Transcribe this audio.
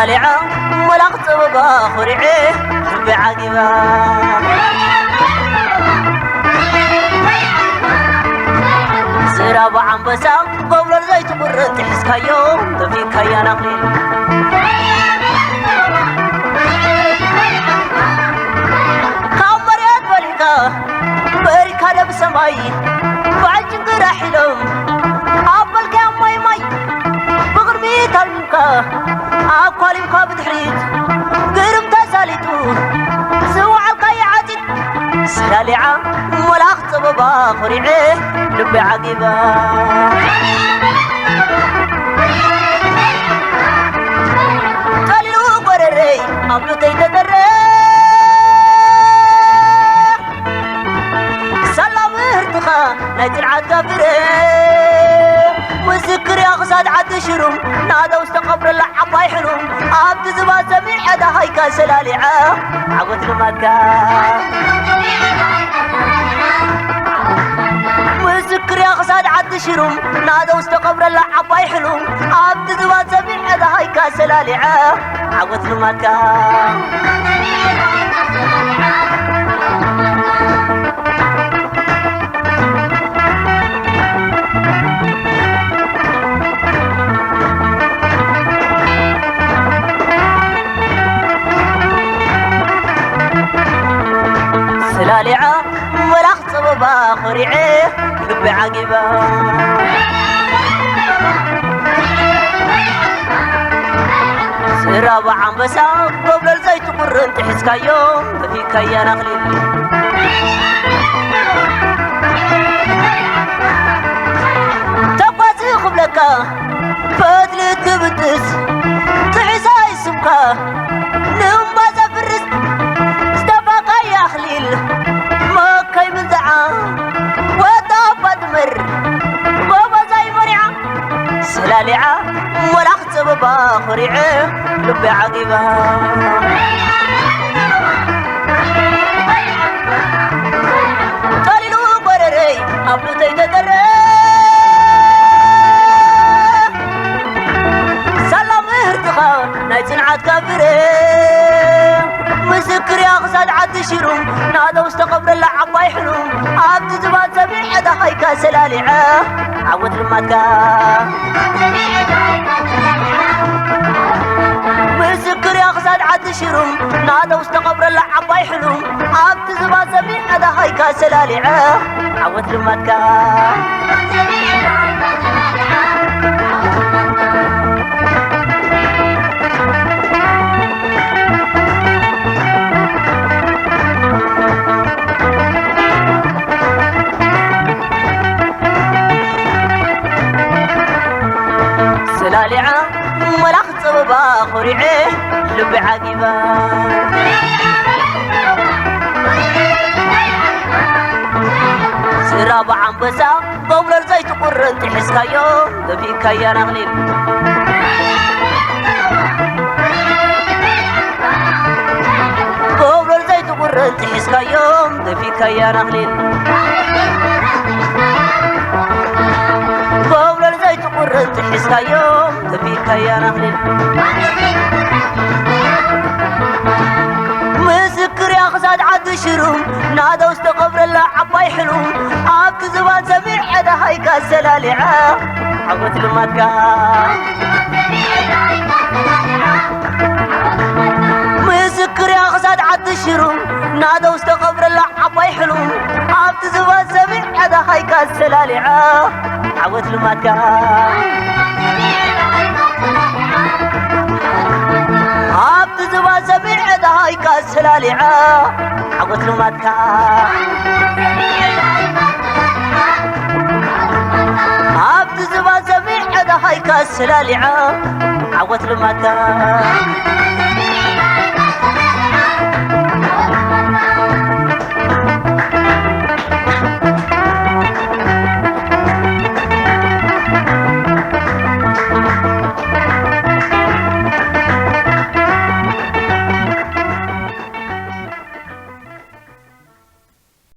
سلالعة ملقت بباخرعي ربي عقبا سراب عنبسا قبل الزيت قرن تحسك يوم تفيك يا نقليل كامريات بركة بسماي فعجن قراحلهم أبل كام ماي بغربي تلمكا أقوالي مكا بتحريت قرم تساليتو سوعة قيعتي سلالعة ملاخت بباخرعي لبي عقبا قالوا قرري أبلو تيتدري سلام ارتخا نايت العكافري وذكر يا غزاد عد شرم نادى واستقبر اللعب حلم عبد زبا سميع حدا هيكا سلالعة عقد المكة وذكر يا غزاد عد شرم نادى واستقبر اللعب حلم عبد زبا سميع حدا هيكا سلالعة عقد المكة سلالعة ملخت بباخرعي لبي عقبا سراب عنبسا قبل الزيت قرن تحسك يوم تفيك يا نقليل تقواتي خبلك فادلي تبتس تحسا يسمكا نوم بازا فرس استفاقا يا خليل ما كاي من دعا وطابت مر بابا زي مريعة سلالعة ملخت بباخرعي لبي عقبا قالوا قرري أبلو تيتدري سلام ارتخا نايتن عاد كافري مسكر يا غزال عد شرم نادى واستقبر اللعب حلم عبد زبان سميع حدا هيكا سلالعة عود المكة مسكر يا غزال عد شرم نادى واستقبر اللعب حلم عبد زبان سميع حدا هيكا سلالعة عود المكة سلالعة ملخت بباخرعي لبي عقبا سراب عنبسا قبل الزيت قرن تحسك يوم تفيك يا نغليل قبل الزيت قرن تحسك يوم تفيك يا نغليل قبل الزيت قرن تحسك يوم تفيك يا نغليل مسكر يا غزاد عد شرم نادى واستقبر اللعب حلم عبد زبان سميع حدا هيكا سلالعة عقد المكة مسكر يا غزاد عد شرم نادى واستقبر اللعب حلم عبد زبان سميع حدا هيكا سلالعة عقد المكة عبد زبان سميع حدا هيكا سلالعة عقد المكة عبد زبان سميع حدا هيكا سلالعة عقد المكة